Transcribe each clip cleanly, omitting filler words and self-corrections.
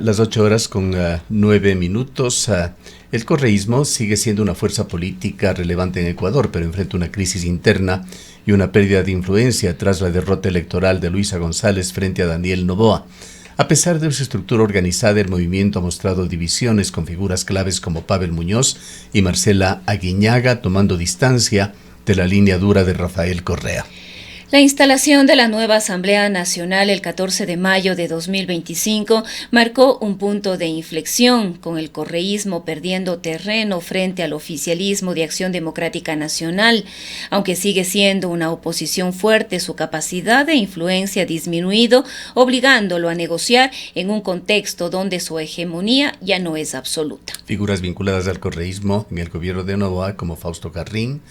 las 8 horas con 9 minutos. El correísmo sigue siendo una fuerza política relevante en Ecuador, pero enfrenta una crisis interna y una pérdida de influencia tras la derrota electoral de Luisa González frente a Daniel Noboa. A pesar de su estructura organizada, el movimiento ha mostrado divisiones con figuras claves como Pavel Muñoz y Marcela Aguiñaga, tomando distancia de la línea dura de Rafael Correa. La instalación de la nueva Asamblea Nacional el 14 de mayo de 2025 marcó un punto de inflexión, con el correísmo perdiendo terreno frente al oficialismo de Acción Democrática Nacional. Aunque sigue siendo una oposición fuerte, su capacidad de influencia ha disminuido, obligándolo a negociar en un contexto donde su hegemonía ya no es absoluta. Figuras vinculadas al correísmo en el gobierno de Noboa, como Fausto Carrín,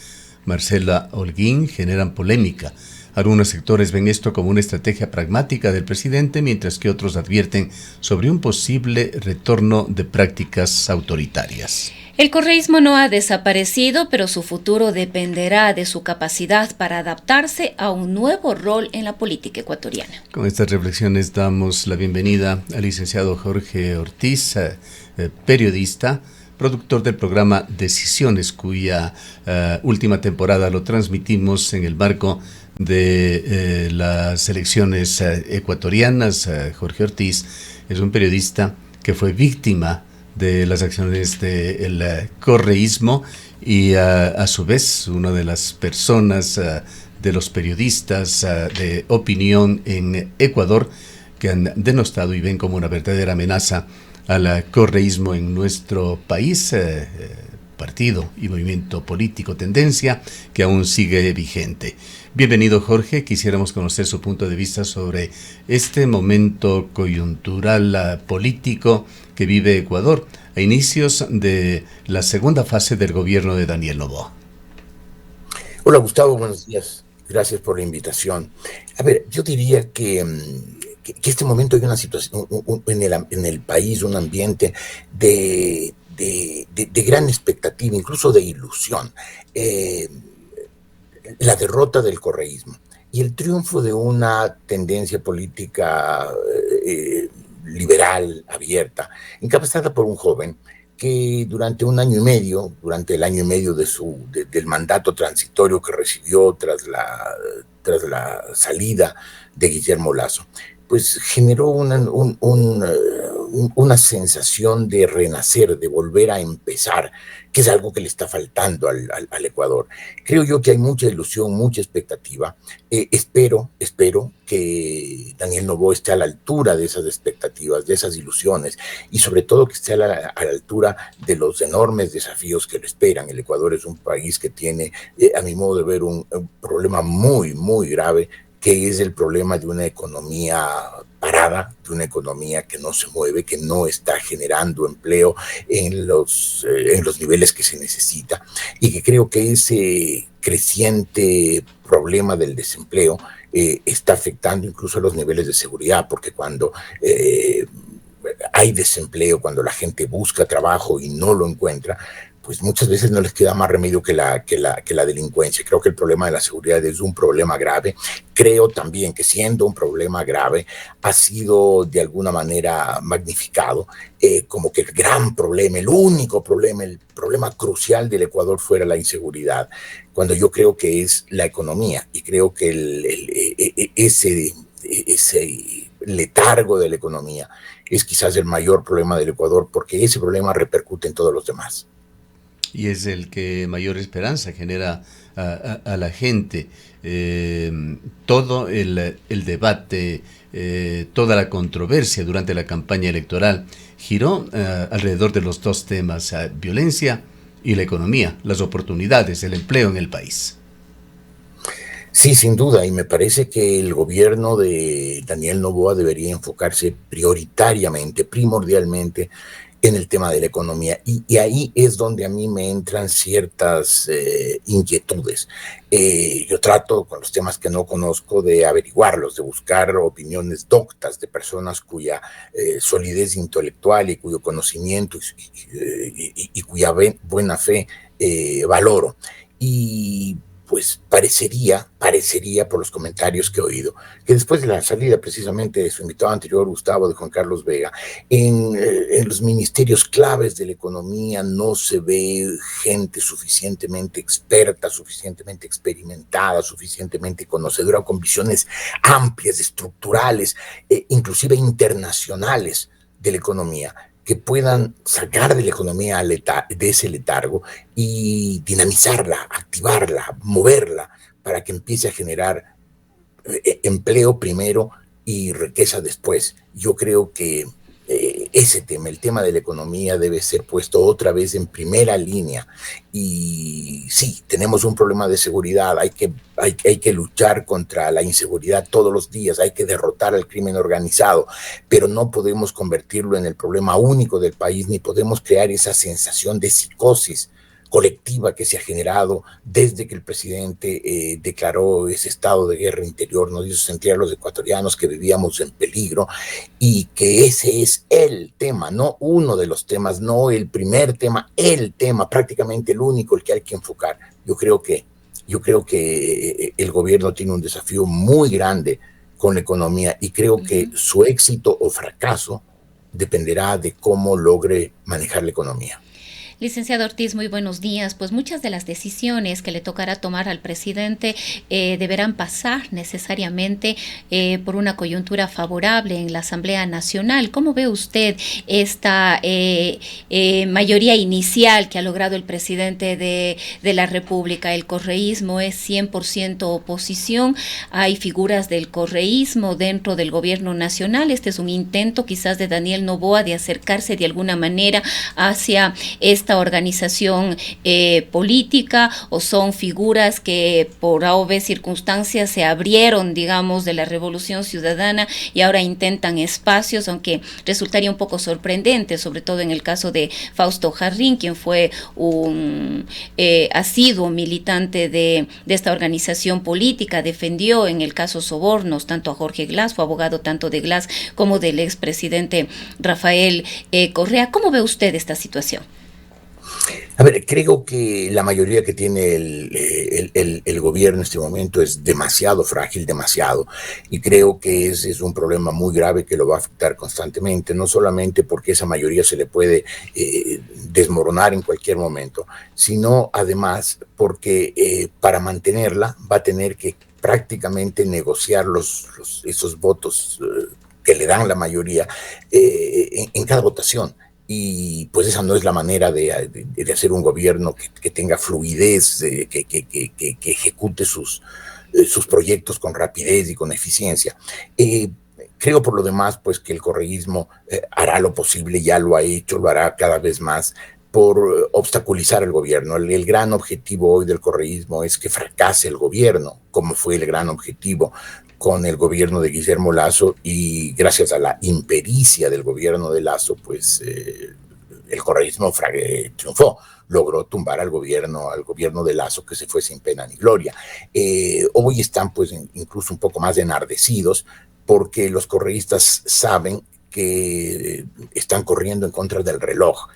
Marcela Holguín, generan polémica. Algunos sectores ven esto como una estrategia pragmática del presidente, mientras que otros advierten sobre un posible retorno de prácticas autoritarias. El correísmo no ha desaparecido, pero su futuro dependerá de su capacidad para adaptarse a un nuevo rol en la política ecuatoriana. Con estas reflexiones damos la bienvenida al licenciado Jorge Ortiz, periodista, productor del programa Decisiones, cuya última temporada lo transmitimos en el marco de las elecciones ecuatorianas. Jorge Ortiz es un periodista que fue víctima de las acciones del correísmo y a su vez una de las personas, de los periodistas de opinión en Ecuador que han denostado y ven como una verdadera amenaza al correísmo en nuestro país, partido y movimiento político, tendencia que aún sigue vigente. Bienvenido, Jorge. Quisiéramos conocer su punto de vista sobre este momento coyuntural político que vive Ecuador a inicios de la segunda fase del gobierno de Daniel Noboa. Hola, Gustavo, buenos días. Gracias por la invitación. A ver, yo diría que este momento hay una situación en el país, un ambiente de gran expectativa, incluso de ilusión. La derrota del correísmo y el triunfo de una tendencia política liberal, abierta, encabezada por un joven que durante un año y medio, durante el año y medio del mandato transitorio que recibió tras la salida de Guillermo Lasso, pues generó una sensación de renacer, de volver a empezar, que es algo que le está faltando al Ecuador. Creo yo que hay mucha ilusión, mucha expectativa. Espero que Daniel Noboa esté a la altura de esas expectativas, de esas ilusiones, y sobre todo que esté a la altura de los enormes desafíos que le esperan. El Ecuador es un país que tiene, a mi modo de ver, un problema muy, muy grave, que es el problema de una economía parada, de una economía que no se mueve, que no está generando empleo en los niveles que se necesita, y que creo que ese creciente problema del desempleo está afectando incluso a los niveles de seguridad, porque cuando hay desempleo, cuando la gente busca trabajo y no lo encuentra, pues muchas veces no les queda más remedio que la delincuencia. Creo que el problema de la seguridad es un problema grave. Creo también que, siendo un problema grave, ha sido de alguna manera magnificado, como que el gran problema, el único problema, el problema crucial del Ecuador fuera la inseguridad, cuando yo creo que es la economía, y creo que ese letargo de la economía es quizás el mayor problema del Ecuador, porque ese problema repercute en todos los demás. Y es el que mayor esperanza genera a la gente. Todo el debate, toda la controversia durante la campaña electoral giró alrededor de los dos temas: violencia y la economía, las oportunidades, el empleo en el país. Sí, sin duda, y me parece que el gobierno de Daniel Noboa debería enfocarse prioritariamente, primordialmente, en el tema de la economía, y ahí es donde a mí me entran ciertas inquietudes. Yo trato, con los temas que no conozco, de averiguarlos, de buscar opiniones doctas de personas cuya solidez intelectual y cuyo conocimiento y cuya buena fe valoro. Y pues parecería por los comentarios que he oído, que después de la salida precisamente de su invitado anterior, Gustavo, de Juan Carlos Vega, en los ministerios claves de la economía no se ve gente suficientemente experta, suficientemente experimentada, suficientemente conocedora, con visiones amplias, estructurales, inclusive internacionales de la economía, que puedan sacar de la economía de ese letargo y dinamizarla, activarla, moverla, para que empiece a generar empleo primero y riqueza después. Yo creo que ese tema, el tema de la economía, debe ser puesto otra vez en primera línea. Y sí, tenemos un problema de seguridad, hay que luchar contra la inseguridad todos los días, hay que derrotar al crimen organizado, pero no podemos convertirlo en el problema único del país, ni podemos crear esa sensación de psicosis colectiva que se ha generado desde que el presidente declaró ese estado de guerra interior, nos hizo sentir a los ecuatorianos que vivíamos en peligro, y que ese es el tema, no uno de los temas, no el primer tema, el tema, prácticamente el único, el que hay que enfocar. Yo creo que el gobierno tiene un desafío muy grande con la economía, y creo que su éxito o fracaso dependerá de cómo logre manejar la economía. Licenciado Ortiz, muy buenos días. Pues muchas de las decisiones que le tocará tomar al presidente deberán pasar necesariamente por una coyuntura favorable en la Asamblea Nacional. ¿Cómo ve usted esta mayoría inicial que ha logrado el presidente de la República? El correísmo es 100% oposición. Hay figuras del correísmo dentro del gobierno nacional. Este es un intento quizás de Daniel Noboa de acercarse de alguna manera hacia esta organización política, o son figuras que por A o B circunstancias se abrieron, digamos, de la Revolución Ciudadana y ahora intentan espacios, aunque resultaría un poco sorprendente, sobre todo en el caso de Fausto Jarrín, quien fue un asiduo militante de esta organización política, defendió en el caso Sobornos tanto a Jorge Glass, fue abogado tanto de Glass como del expresidente Rafael Correa. ¿Cómo ve usted esta situación? A ver, creo que la mayoría que tiene el gobierno en este momento es demasiado frágil, demasiado, y creo que ese es un problema muy grave que lo va a afectar constantemente, no solamente porque esa mayoría se le puede desmoronar en cualquier momento, sino además porque para mantenerla va a tener que prácticamente negociar esos votos que le dan la mayoría en cada votación. Y pues esa no es la manera de hacer un gobierno que tenga fluidez, que ejecute sus proyectos con rapidez y con eficiencia. Creo por lo demás pues que el correísmo hará lo posible, ya lo ha hecho, lo hará cada vez más, por obstaculizar el gobierno. El gran objetivo hoy del correísmo es que fracase el gobierno, como fue el gran objetivo con el gobierno de Guillermo Lasso, y gracias a la impericia del gobierno de Lasso, pues el correísmo triunfó, logró tumbar al gobierno de Lasso, que se fue sin pena ni gloria. Hoy están pues incluso un poco más enardecidos, porque los correístas saben que están corriendo en contra del reloj.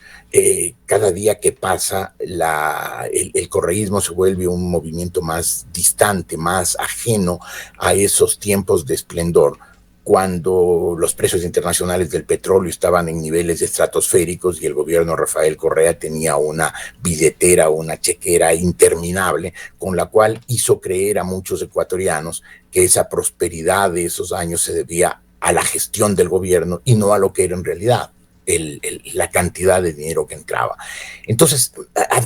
Cada día que pasa, el correísmo se vuelve un movimiento más distante, más ajeno a esos tiempos de esplendor, cuando los precios internacionales del petróleo estaban en niveles estratosféricos y el gobierno de Rafael Correa tenía una billetera, una chequera interminable, con la cual hizo creer a muchos ecuatorianos que esa prosperidad de esos años se debía a la gestión del gobierno y no a lo que era en realidad la cantidad de dinero que entraba. Entonces,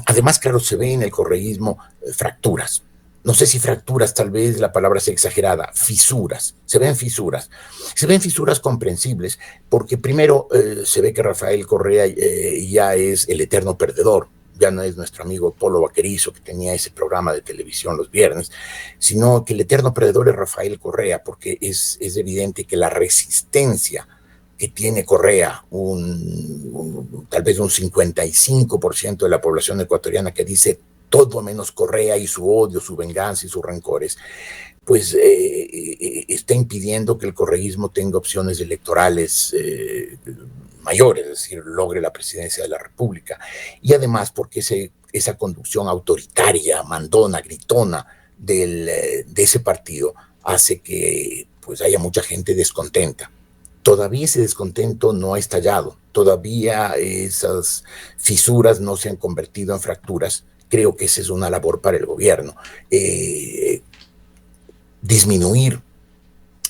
además, claro, se ve en el correísmo fracturas. No sé si fracturas, tal vez la palabra sea exagerada, fisuras. Se ven fisuras comprensibles, porque primero se ve que Rafael Correa ya es el eterno perdedor. Ya no es nuestro amigo Polo Vaquerizo, que tenía ese programa de televisión los viernes, sino que el eterno perdedor es Rafael Correa, porque es evidente que la resistencia que tiene Correa, tal vez un 55% de la población ecuatoriana que dice todo menos Correa, y su odio, su venganza y sus rencores, pues está impidiendo que el correísmo tenga opciones electorales mayores, es decir, logre la presidencia de la República. Y además porque ese esa conducción autoritaria, mandona, gritona de ese partido hace que pues haya mucha gente descontenta. Todavía ese descontento no ha estallado, todavía esas fisuras no se han convertido en fracturas. Creo que esa es una labor para el gobierno. Disminuir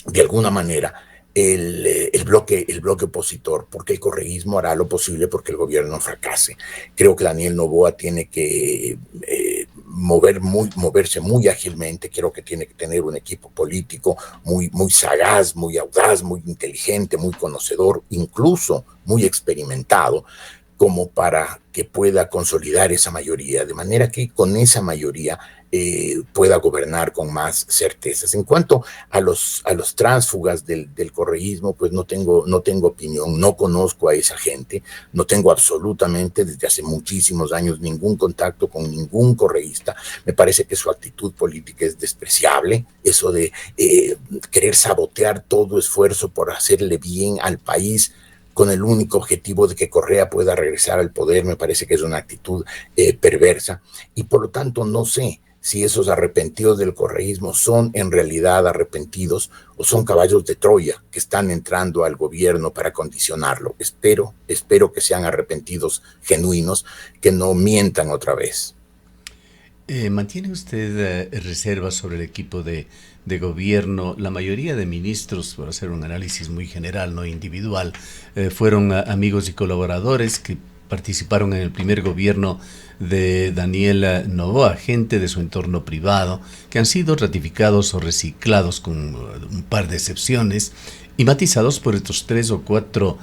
de alguna manera el bloque opositor, porque el correísmo hará lo posible porque el gobierno fracase. Creo que Daniel Noboa tiene que moverse muy ágilmente. Creo que tiene que tener un equipo político muy sagaz, muy audaz, muy inteligente, muy conocedor, incluso muy experimentado, como para que pueda consolidar esa mayoría, de manera que con esa mayoría pueda gobernar con más certezas. En cuanto a los tránsfugas del correísmo, pues no tengo opinión, no conozco a esa gente, no tengo absolutamente desde hace muchísimos años ningún contacto con ningún correísta. Me parece que su actitud política es despreciable, eso de querer sabotear todo esfuerzo por hacerle bien al país con el único objetivo de que Correa pueda regresar al poder. Me parece que es una actitud perversa, y por lo tanto no sé si esos arrepentidos del correísmo son en realidad arrepentidos o son caballos de Troya que están entrando al gobierno para condicionarlo. Espero que sean arrepentidos genuinos, que no mientan otra vez. ¿Mantiene usted reservas sobre el equipo de gobierno? La mayoría de ministros, por hacer un análisis muy general, no individual, fueron amigos y colaboradores que participaron en el primer gobierno de Daniel Noboa, gente de su entorno privado, que han sido ratificados o reciclados con un par de excepciones, y matizados por estos 3 o 4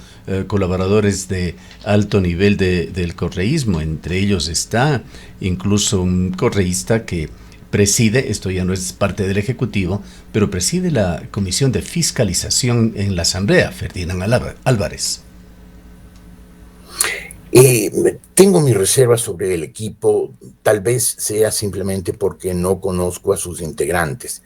colaboradores de alto nivel del correísmo. Entre ellos está incluso un correísta que preside, esto ya no es parte del Ejecutivo, pero preside la Comisión de Fiscalización en la Asamblea, Ferdinand Álvarez. Tengo mis reservas sobre el equipo, tal vez sea simplemente porque no conozco a sus integrantes.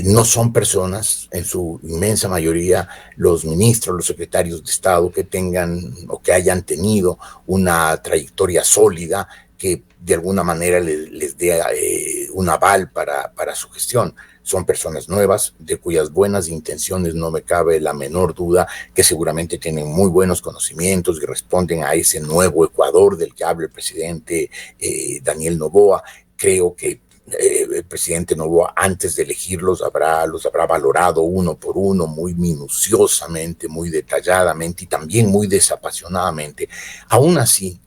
No son personas, en su inmensa mayoría, los ministros, los secretarios de Estado que tengan o que hayan tenido una trayectoria sólida que de alguna manera les dé un aval para su gestión. Son personas nuevas, de cuyas buenas intenciones no me cabe la menor duda, que seguramente tienen muy buenos conocimientos y responden a ese nuevo Ecuador del que habla el presidente Daniel Noboa. Creo que el presidente Noboa, antes de elegirlos, los habrá valorado uno por uno, muy minuciosamente, muy detalladamente y también muy desapasionadamente. Aún así,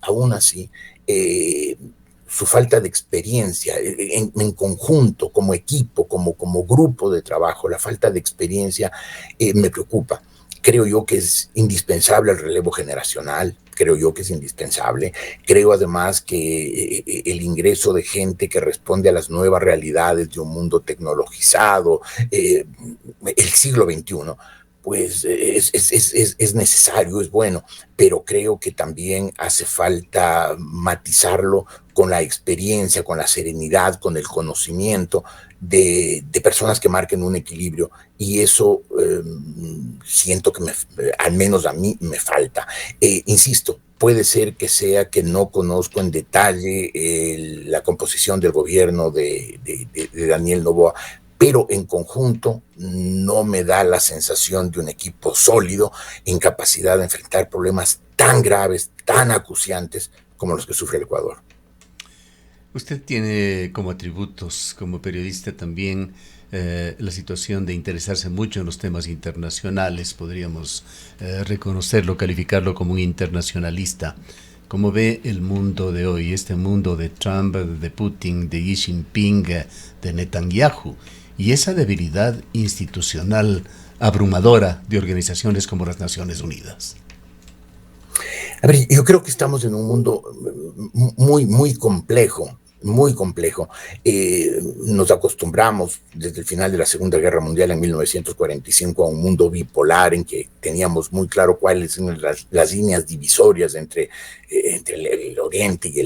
su falta de experiencia en conjunto, como equipo, como grupo de trabajo, la falta de experiencia me preocupa. Creo yo que es indispensable el relevo generacional, creo yo que es indispensable. Creo además que el ingreso de gente que responde a las nuevas realidades de un mundo tecnologizado, el siglo XXI, pues es necesario, es bueno, pero creo que también hace falta matizarlo con la experiencia, con la serenidad, con el conocimiento de personas que marquen un equilibrio, y eso siento que al menos a mí me falta. Insisto, puede ser que sea que no conozco en detalle la composición del gobierno de Daniel Noboa, pero en conjunto no me da la sensación de un equipo sólido en capacidad de enfrentar problemas tan graves, tan acuciantes como los que sufre el Ecuador. Usted tiene como atributos, como periodista también, la situación de interesarse mucho en los temas internacionales. Podríamos reconocerlo, calificarlo como un internacionalista. ¿Cómo ve el mundo de hoy, este mundo de Trump, de Putin, de Xi Jinping, de Netanyahu, y esa debilidad institucional abrumadora de organizaciones como las Naciones Unidas? A ver, yo creo que estamos en un mundo muy complejo, muy complejo. Nos acostumbramos desde el final de la Segunda Guerra Mundial en 1945 a un mundo bipolar en que teníamos muy claro cuáles eran las líneas divisorias entre el Oriente y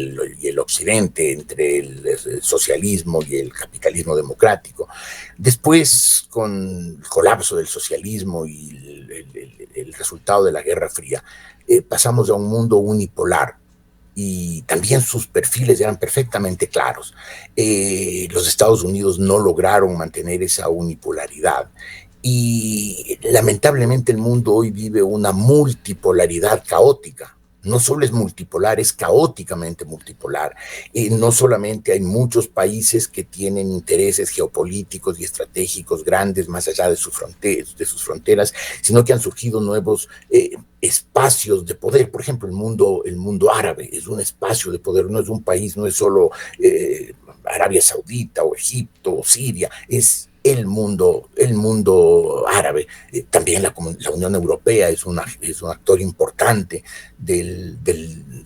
el Occidente, entre el socialismo y el capitalismo democrático. Después, con el colapso del socialismo y el resultado de la Guerra Fría, pasamos a un mundo unipolar, y también sus perfiles eran perfectamente claros. Los Estados Unidos no lograron mantener esa unipolaridad y lamentablemente el mundo hoy vive una multipolaridad caótica. No solo es multipolar, es caóticamente multipolar. No solamente hay muchos países que tienen intereses geopolíticos y estratégicos grandes más allá de sus fronteras, sino que han surgido nuevos espacios de poder. Por ejemplo, el mundo árabe es un espacio de poder, no es un país, no es solo Arabia Saudita o Egipto o Siria, es el mundo árabe. También la Unión Europea es un actor importante de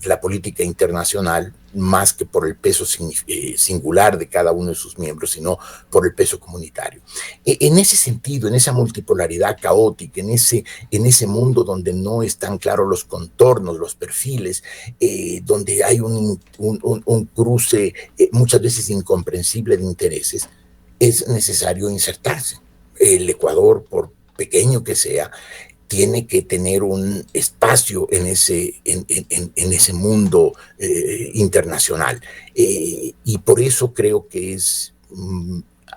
la política internacional, más que por el peso singular de cada uno de sus miembros, sino por el peso comunitario. En ese sentido, en esa multipolaridad caótica, en ese mundo donde no están claros los contornos, los perfiles, donde hay un cruce muchas veces incomprensible de intereses, es necesario insertarse. El Ecuador, por pequeño que sea, tiene que tener un espacio en ese mundo internacional. Y por eso creo que es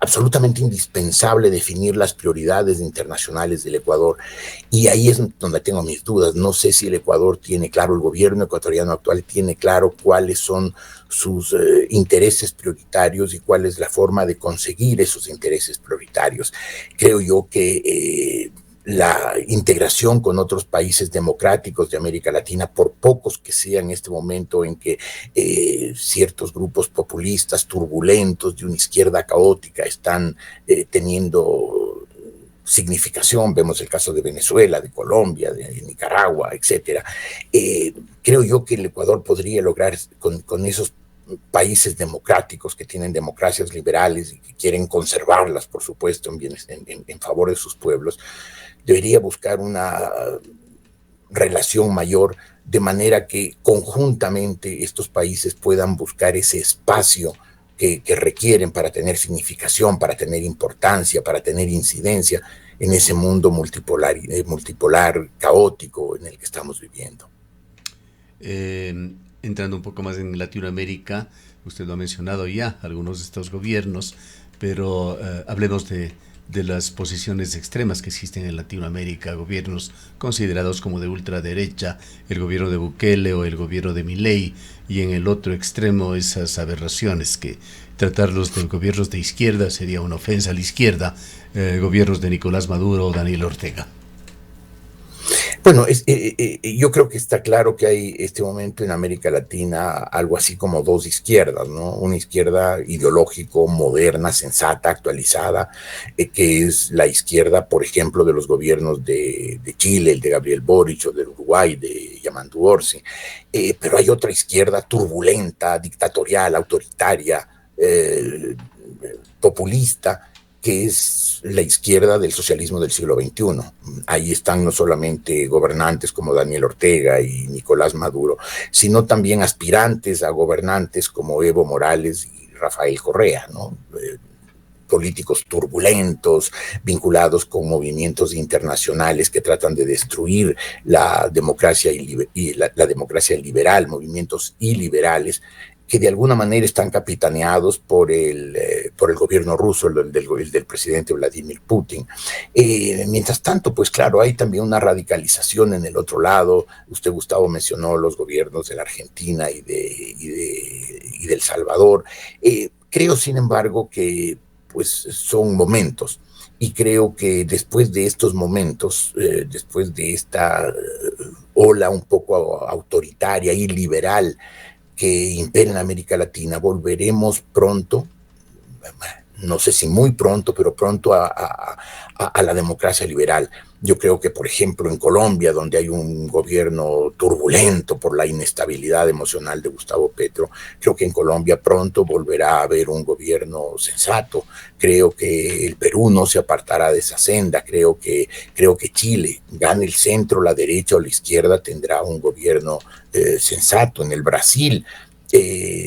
absolutamente indispensable definir las prioridades internacionales del Ecuador. Y ahí es donde tengo mis dudas. No sé si el Ecuador tiene claro, el gobierno ecuatoriano actual tiene claro cuáles son sus intereses prioritarios y cuál es la forma de conseguir esos intereses prioritarios. Creo yo que la integración con otros países democráticos de América Latina, por pocos que sean en este momento en que ciertos grupos populistas turbulentos de una izquierda caótica están teniendo significación, vemos el caso de Venezuela, de Colombia, de Nicaragua, etcétera. Creo yo que el Ecuador podría lograr con esos países democráticos que tienen democracias liberales y que quieren conservarlas, por supuesto, en favor de sus pueblos, debería buscar una relación mayor, de manera que conjuntamente estos países puedan buscar ese espacio que requieren para tener significación, para tener importancia, para tener incidencia en ese mundo multipolar caótico en el que estamos viviendo. Entrando un poco más en Latinoamérica, usted lo ha mencionado ya, algunos de estos gobiernos, pero hablemos de las posiciones extremas que existen en Latinoamérica, gobiernos considerados como de ultraderecha, el gobierno de Bukele o el gobierno de Milei, y en el otro extremo esas aberraciones que tratarlos de gobiernos de izquierda sería una ofensa a la izquierda, gobiernos de Nicolás Maduro o Daniel Ortega. Bueno, yo creo que está claro que hay este momento en América Latina algo así como dos izquierdas, ¿no? Una izquierda ideológico, moderna, sensata, actualizada, que es la izquierda, por ejemplo, de los gobiernos de Chile, el de Gabriel Boric, o del Uruguay, de Yamandu Orsi. Pero hay otra izquierda turbulenta, dictatorial, autoritaria, populista, que es la izquierda del socialismo del siglo XXI. Ahí están no solamente gobernantes como Daniel Ortega y Nicolás Maduro, sino también aspirantes a gobernantes como Evo Morales y Rafael Correa, ¿no? Políticos turbulentos, vinculados con movimientos internacionales que tratan de destruir la democracia la democracia liberal, movimientos iliberales, que de alguna manera están capitaneados por el gobierno ruso, el del presidente Vladimir Putin. Mientras tanto, pues claro, hay también una radicalización en el otro lado. Usted, Gustavo, mencionó los gobiernos de la Argentina y de El Salvador. Creo, sin embargo, que pues son momentos. Y creo que después de estos momentos, después de esta ola un poco autoritaria y liberal que impera en América Latina, volveremos pronto, no sé si muy pronto, pero pronto a la democracia liberal. Yo creo que, por ejemplo, en Colombia, donde hay un gobierno turbulento por la inestabilidad emocional de Gustavo Petro, creo que en Colombia pronto volverá a haber un gobierno sensato. Creo que el Perú no se apartará de esa senda. Creo que Chile, gane el centro, la derecha o la izquierda, tendrá un gobierno sensato. En el Brasil,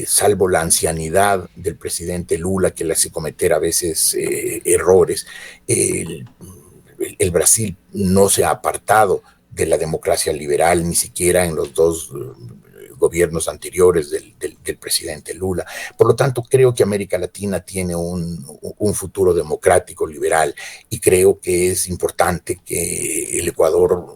salvo la ancianidad del presidente Lula, que le hace cometer a veces errores, el Brasil no se ha apartado de la democracia liberal, ni siquiera en los dos gobiernos anteriores del presidente Lula. Por lo tanto, creo que América Latina tiene un futuro democrático, liberal, y creo que es importante que el Ecuador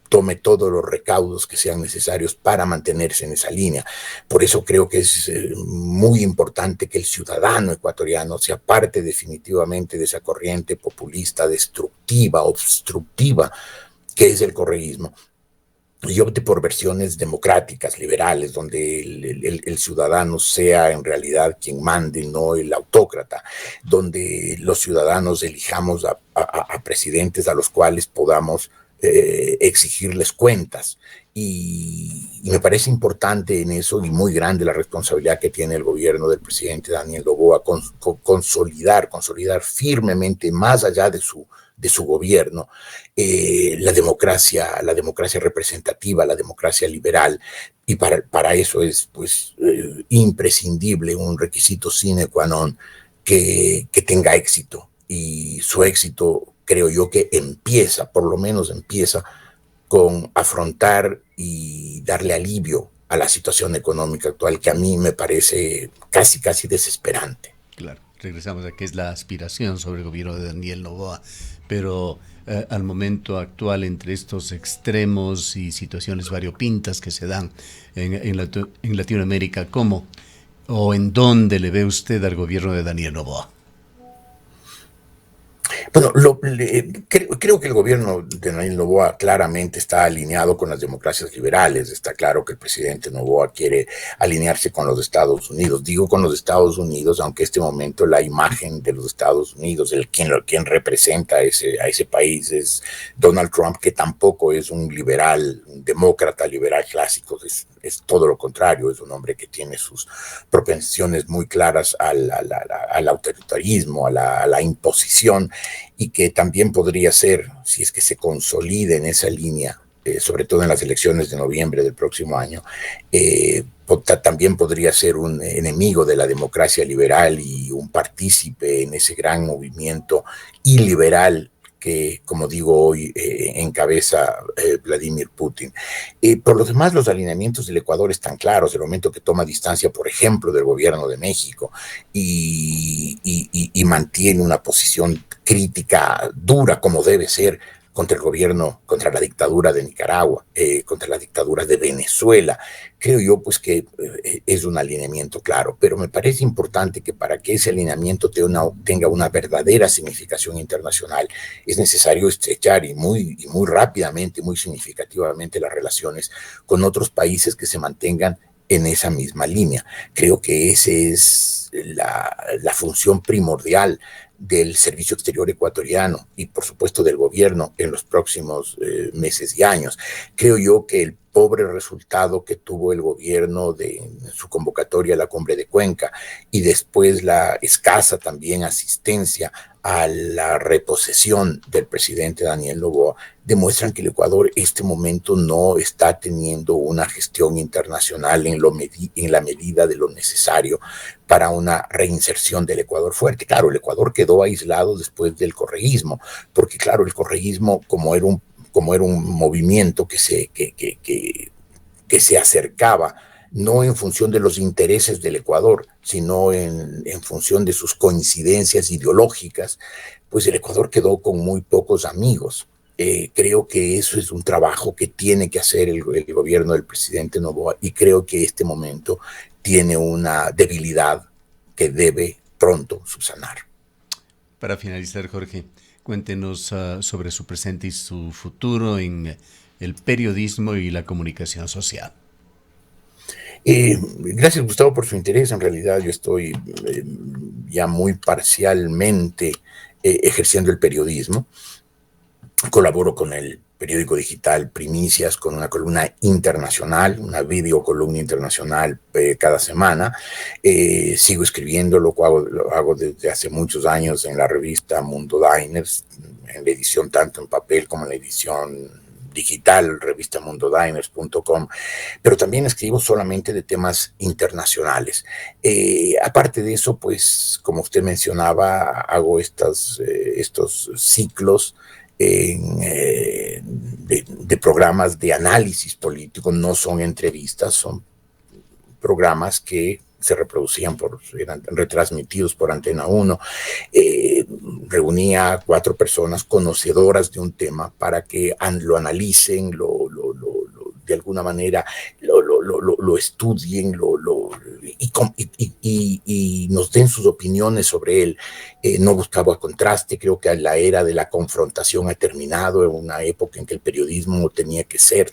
tome todos los recaudos que sean necesarios para mantenerse en esa línea. Por eso creo que es muy importante que el ciudadano ecuatoriano se aparte definitivamente de esa corriente populista, destructiva, obstructiva, que es el correísmo, y opte por versiones democráticas, liberales, donde el ciudadano sea en realidad quien mande, no el autócrata, donde los ciudadanos elijamos a presidentes a los cuales podamos exigirles cuentas. Y me parece importante en eso y muy grande la responsabilidad que tiene el gobierno del presidente Daniel Noboa consolidar firmemente, más allá de su gobierno, la democracia representativa, la democracia liberal, y para eso es pues imprescindible, un requisito sine qua non que tenga éxito, y su éxito creo yo que por lo menos empieza con afrontar y darle alivio a la situación económica actual, que a mí me parece casi desesperante. Claro, regresamos a que es la aspiración sobre el gobierno de Daniel Noboa, pero al momento actual, entre estos extremos y situaciones variopintas que se dan en Latinoamérica, ¿cómo o en dónde le ve usted al gobierno de Daniel Noboa? Bueno, creo que el gobierno de Daniel Noboa claramente está alineado con las democracias liberales. Está claro que el presidente Noboa quiere alinearse con los Estados Unidos. Digo con los Estados Unidos, aunque en este momento la imagen de los Estados Unidos, quien representa a ese país es Donald Trump, que tampoco es un liberal, un demócrata liberal clásico. Es todo lo contrario, es un hombre que tiene sus propensiones muy claras al autoritarismo, a la imposición, y que también podría ser, si es que se consolida en esa línea, sobre todo en las elecciones de noviembre del próximo año, también podría ser un enemigo de la democracia liberal y un partícipe en ese gran movimiento iliberal que, como digo hoy, encabeza Vladimir Putin. Por lo demás, los alineamientos del Ecuador están claros. El momento que toma distancia, por ejemplo, del gobierno de México y mantiene una posición crítica dura, como debe ser, contra el gobierno, contra la dictadura de Nicaragua, contra la dictadura de Venezuela. Creo yo pues que es un alineamiento claro, pero me parece importante que para que ese alineamiento tenga una verdadera significación internacional, es necesario estrechar y muy rápidamente, muy significativamente las relaciones con otros países que se mantengan en esa misma línea. Creo que esa es la función primordial del servicio exterior ecuatoriano y por supuesto del gobierno en los próximos meses y años. Creo yo que el pobre resultado que tuvo el gobierno de su convocatoria a la cumbre de Cuenca y después la escasa también asistencia a la reposesión del presidente Daniel Noboa demuestran que el Ecuador en este momento no está teniendo una gestión internacional en la medida de lo necesario para una reinserción del Ecuador fuerte. Claro, el Ecuador quedó aislado después del correísmo, porque claro, el correísmo, como era un movimiento que se acercaba no en función de los intereses del Ecuador, sino en función de sus coincidencias ideológicas, pues el Ecuador quedó con muy pocos amigos. Creo que eso es un trabajo que tiene que hacer el gobierno del presidente Noboa, y creo que este momento tiene una debilidad que debe pronto subsanar. Para finalizar, Jorge, cuéntenos sobre su presente y su futuro en el periodismo y la comunicación social. Gracias, Gustavo, por su interés. En realidad yo estoy ya muy parcialmente ejerciendo el periodismo. Colaboro con el periódico digital Primicias, con una columna internacional, una videocolumna internacional cada semana. Sigo escribiendo, lo hago desde hace muchos años en la revista Mundo Diners, en la edición tanto en papel como en la edición digital, revista mundodiners.com, pero también escribo solamente de temas internacionales. Aparte de eso, pues, como usted mencionaba, hago estos ciclos de programas de análisis político, no son entrevistas, son programas que se reproducían, eran retransmitidos por Antena 1, reunía a 4 personas conocedoras de un tema para que lo analicen, de alguna manera lo estudien, y nos den sus opiniones sobre él. No buscaba contraste, creo que la era de la confrontación ha terminado, en una época en que el periodismo tenía que ser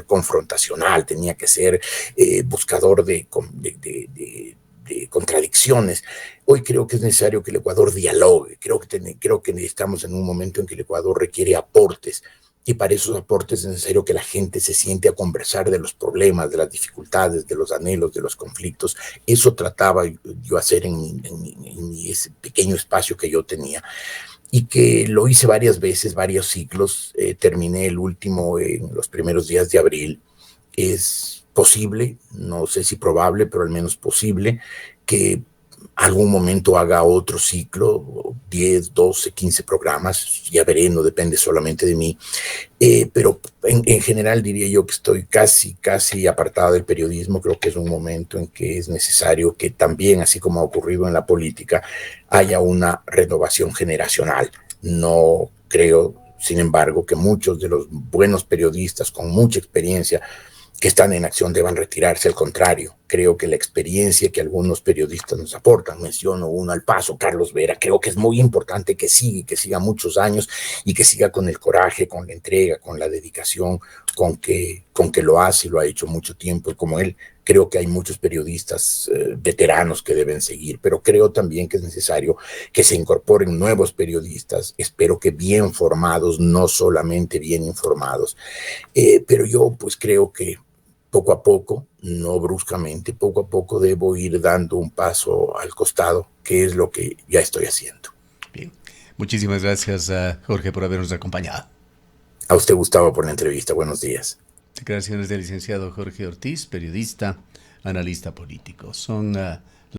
confrontacional, tenía que ser buscador de contradicciones. Hoy creo que es necesario que el Ecuador dialogue, creo que estamos en un momento en que el Ecuador requiere aportes, y para esos aportes es necesario que la gente se siente a conversar de los problemas, de las dificultades, de los anhelos, de los conflictos. Eso trataba yo hacer en ese pequeño espacio que yo tenía, y que lo hice varias veces, varios ciclos. Terminé el último en los primeros días de abril. Es posible, no sé si probable, pero al menos posible, que algún momento haga otro ciclo, 10, 12, 15 programas, ya veré, no depende solamente de mí, pero en general diría yo que estoy casi apartado del periodismo. Creo que es un momento en que es necesario que también, así como ha ocurrido en la política, haya una renovación generacional. No creo, sin embargo, que muchos de los buenos periodistas con mucha experiencia que están en acción deban retirarse. Al contrario, creo que la experiencia que algunos periodistas nos aportan, menciono uno al paso, Carlos Vera, creo que es muy importante que siga muchos años, y que siga con el coraje, con la entrega, con la dedicación con que lo hace y lo ha hecho mucho tiempo. Y como él, creo que hay muchos periodistas veteranos que deben seguir, pero creo también que es necesario que se incorporen nuevos periodistas, espero que bien formados, no solamente bien informados. Pero yo pues creo que poco a poco, no bruscamente, poco a poco debo ir dando un paso al costado, que es lo que ya estoy haciendo. Bien, muchísimas gracias, Jorge, por habernos acompañado. A usted, Gustavo, por la entrevista. Buenos días. Declaraciones del licenciado Jorge Ortiz, periodista, analista político. Son